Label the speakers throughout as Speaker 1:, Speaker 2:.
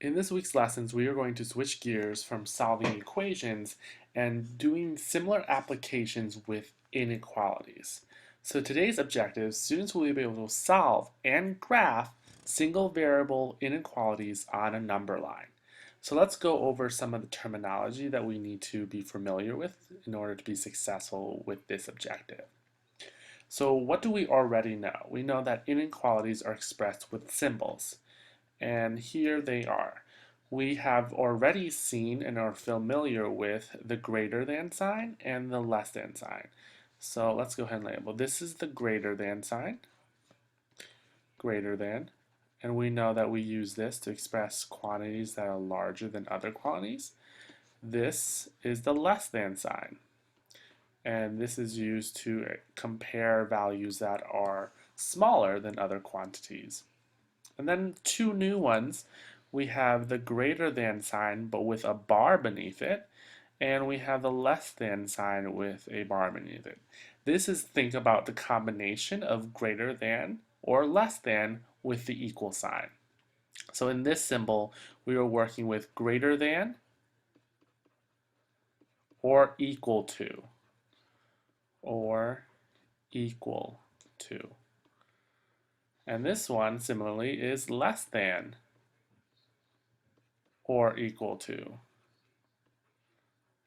Speaker 1: In this week's lessons, we are going to switch gears from solving equations and doing similar applications with inequalities. So today's objective, students will be able to solve and graph single variable inequalities on a number line. So let's go over some of the terminology that we need to be familiar with in order to be successful with this objective. So what do we already know? We know that inequalities are expressed with symbols. And here they are. We have already seen and are familiar with the greater than sign and the less than sign. So let's go ahead and label. This is the greater than sign, greater than, and we know that we use this to express quantities that are larger than other quantities. This is the less than sign, and this is used to compare values that are smaller than other quantities. And then two new ones. We have the greater than sign but with a bar beneath it, and we have the less than sign with a bar beneath it. This is, think about the combination of greater than or less than with the equal sign. So in this symbol, we are working with greater than or equal to, or equal to. And this one, similarly, is less than or equal to,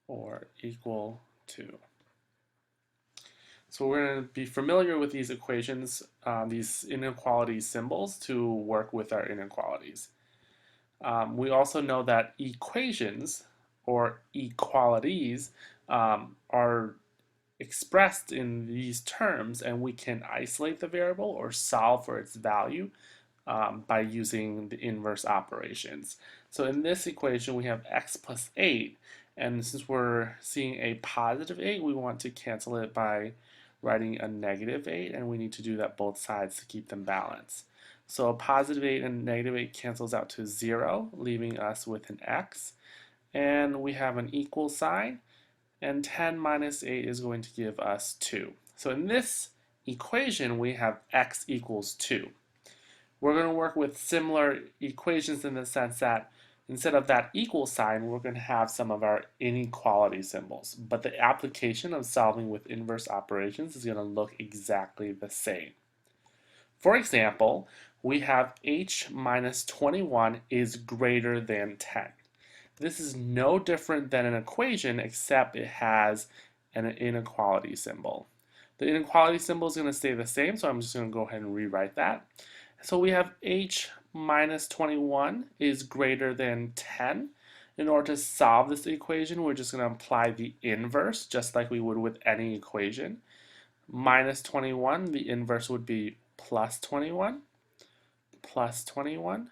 Speaker 1: or equal to. So we're going to be familiar with these equations, these inequality symbols to work with our inequalities. We also know that equations or equalities are expressed in these terms, and we can isolate the variable or solve for its value by using the inverse operations. So in this equation we have x plus 8, and since we're seeing a positive 8, we want to cancel it by writing a negative 8, and we need to do that both sides to keep them balanced. So a positive 8 and negative 8 cancels out to 0, leaving us with an x, and we have an equal sign, and 10 minus 8 is going to give us 2. So in this equation we have x equals 2. We're going to work with similar equations in the sense that instead of that equal sign, we're going to have some of our inequality symbols. But the application of solving with inverse operations is going to look exactly the same. For example, we have h minus 21 is greater than 10. This is no different than an equation, except it has an inequality symbol. The inequality symbol is going to stay the same, so I'm just going to go ahead and rewrite that. So we have h minus 21 is greater than 10. In order to solve this equation, we're just going to apply the inverse, just like we would with any equation. Minus 21, the inverse would be plus 21, plus 21.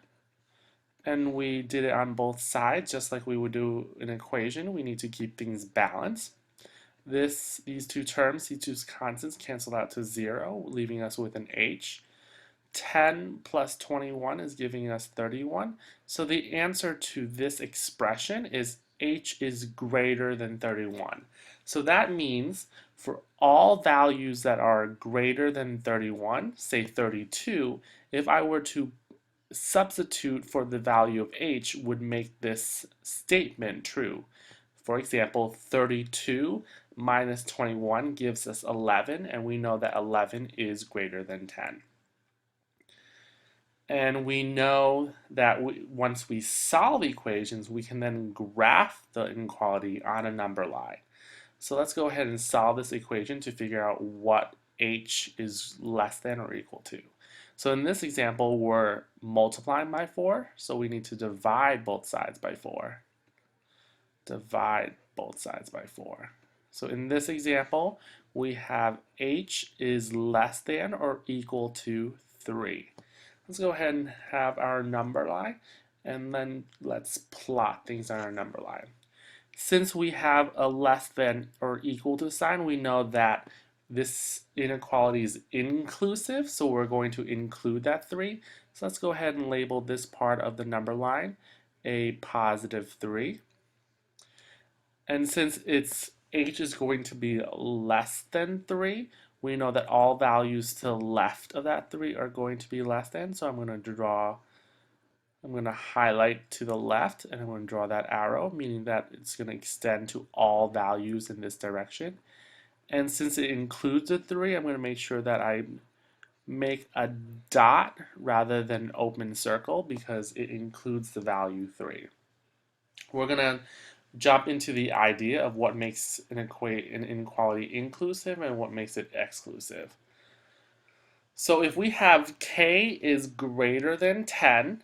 Speaker 1: And we did it on both sides, just like we would do an equation. We need to keep things balanced. These two terms, these two constants, cancel out to 0, leaving us with an h. 10 plus 21 is giving us 31. So the answer to this expression is h is greater than 31. So that means for all values that are greater than 31, say 32, if I were to substitute for the value of h, would make this statement true. For example, 32 minus 21 gives us 11, and we know that 11 is greater than 10. And we know that once we solve equations, we can then graph the inequality on a number line. So let's go ahead and solve this equation to figure out what h is less than or equal to. So in this example, we're multiplying by 4, so we need to divide both sides by 4. Divide both sides by 4. So in this example, we have h is less than or equal to 3. Let's go ahead and have our number line, and then let's plot things on our number line. Since we have a less than or equal to sign, we know that this inequality is inclusive, so we're going to include that 3. So let's go ahead and label this part of the number line a positive 3. And since h is going to be less than 3, we know that all values to the left of that 3 are going to be less than, so I'm going to draw I'm going to highlight to the left and I'm going to draw that arrow, meaning that it's going to extend to all values in this direction. And since it includes a 3, I'm going to make sure that I make a dot rather than open circle because it includes the value 3. We're going to jump into the idea of what makes an inequality inclusive and what makes it exclusive. So if we have k is greater than 10,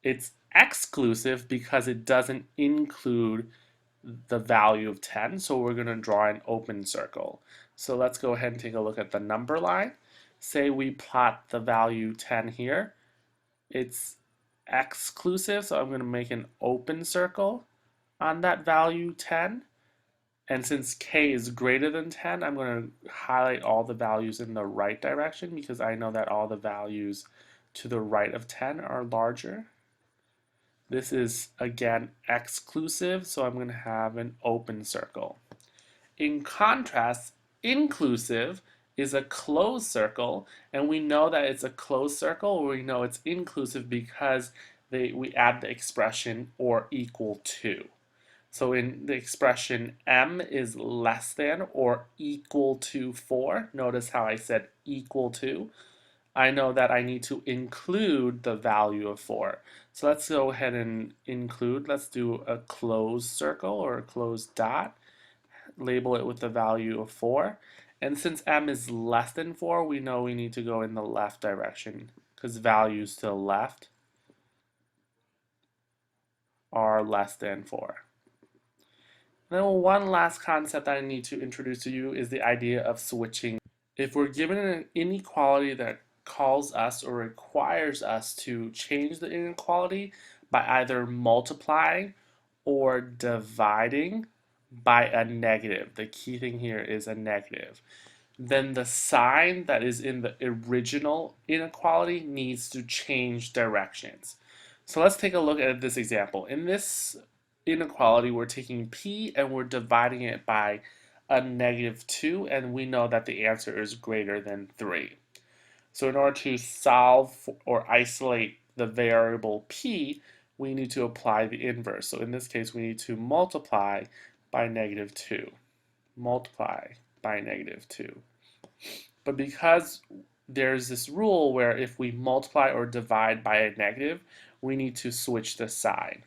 Speaker 1: it's exclusive because it doesn't include the value of 10, so we're going to draw an open circle. So let's go ahead and take a look at the number line. Say we plot the value 10 here. It's exclusive, so I'm going to make an open circle on that value 10. And since k is greater than 10, I'm going to highlight all the values in the right direction because I know that all the values to the right of 10 are larger. This is, again, exclusive, so I'm going to have an open circle. In contrast, inclusive is a closed circle, and we know that it's a closed circle, or we know it's inclusive because we add the expression or equal to. So in the expression m is less than or equal to 4, notice how I said equal to. I know that I need to include the value of 4. So let's go ahead and include. Let's do a closed circle or a closed dot. Label it with the value of 4. And since m is less than 4, we know we need to go in the left direction because values to the left are less than 4. Then one last concept that I need to introduce to you is the idea of switching. If we're given an inequality that calls us or requires us to change the inequality by either multiplying or dividing by a negative, the key thing here is a negative, then the sign that is in the original inequality needs to change directions. So let's take a look at this example. In this inequality, we're taking p and we're dividing it by a -2, and we know that the answer is greater than 3. So in order to solve or isolate the variable p, we need to apply the inverse. So in this case, we need to multiply by -2. Multiply by -2. But because there's this rule where if we multiply or divide by a negative, we need to switch the sign.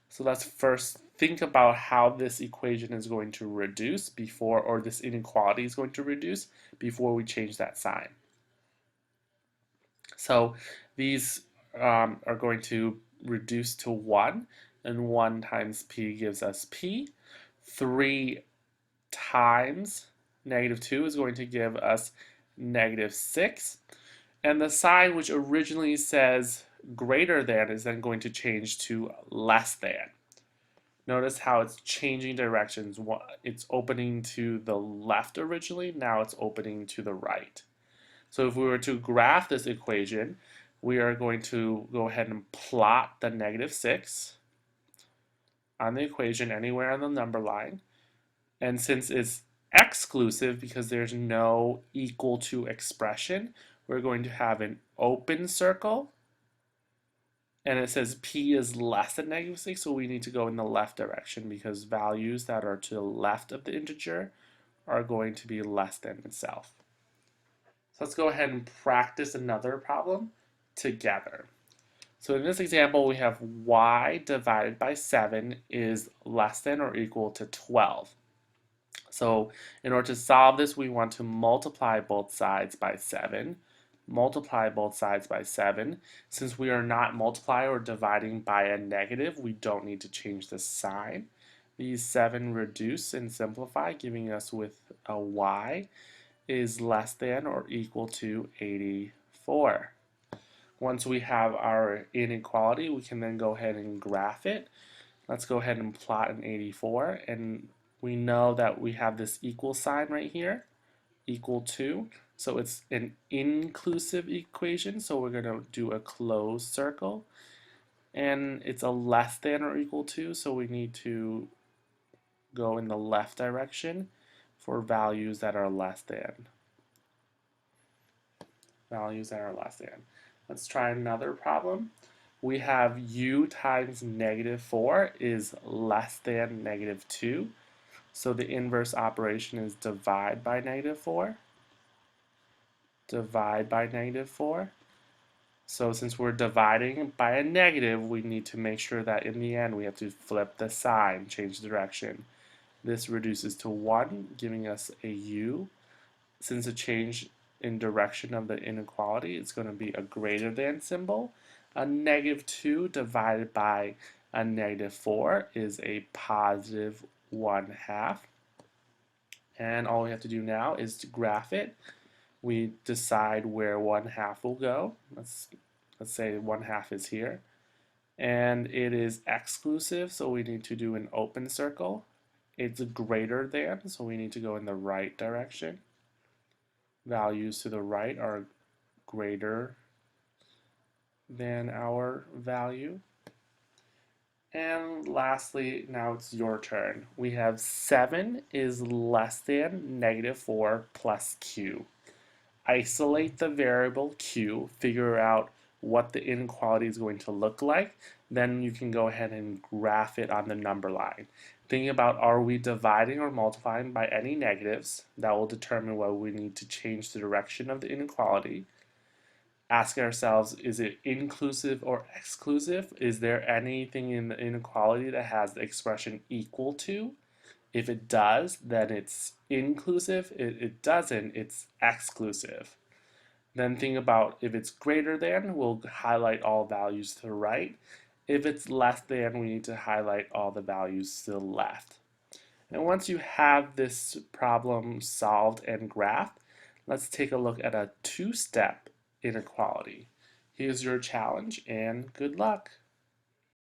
Speaker 1: So let's first think about how this equation is going to reduce before, or this inequality is going to reduce before we change that sign. So these are going to reduce to 1, and 1 times p gives us p. 3 times -2 is going to give us -6. And the sign which originally says greater than is then going to change to less than. Notice how it's changing directions. It's opening to the left originally, now it's opening to the right. So if we were to graph this equation, we are going to go ahead and plot the -6 on the equation anywhere on the number line. And since it's exclusive because there's no equal to expression, we're going to have an open circle. And it says p is less than -6, so we need to go in the left direction because values that are to the left of the integer are going to be less than itself. So let's go ahead and practice another problem together. So in this example, we have y divided by 7 is less than or equal to 12. So in order to solve this, we want to multiply both sides by 7. Multiply both sides by 7. Since we are not multiplying or dividing by a negative, we don't need to change the sign. These 7 reduce and simplify, giving us with a y is less than or equal to 84. Once we have our inequality, we can then go ahead and graph it. Let's go ahead and plot an 84, and we know that we have this equal sign right here, equal to. So it's an inclusive equation, so we're going to do a closed circle. And it's a less than or equal to, so we need to go in the left direction for values that are less than. Values that are less than. Let's try another problem. we have u times -4 is less than -2. So the inverse operation is divide by -4. Divide by -4. So since we're dividing by a negative, we need to make sure that in the end we have to flip the sign, change the direction. This reduces to 1, giving us a u. Since the change in direction of the inequality is going to be a greater than symbol, a -2 divided by a -4 is a positive 1/2. And all we have to do now is to graph it. We decide where 1/2 will go. Let's say 1/2 is here. And it is exclusive, so we need to do an open circle. It's greater than, so we need to go in the right direction. Values to the right are greater than our value. And lastly, now it's your turn. We have 7 is less than -4 plus q. Isolate the variable q, figure out what the inequality is going to look like, then you can go ahead and graph it on the number line. Think about, are we dividing or multiplying by any negatives? That will determine whether we need to change the direction of the inequality. Ask ourselves, is it inclusive or exclusive? Is there anything in the inequality that has the expression equal to? If it does, then it's inclusive. If it doesn't, it's exclusive. Then think about, if it's greater than, we'll highlight all values to the right. If it's less than, we need to highlight all the values to the left. And once you have this problem solved and graphed, let's take a look at a two-step inequality. Here's your challenge and good luck.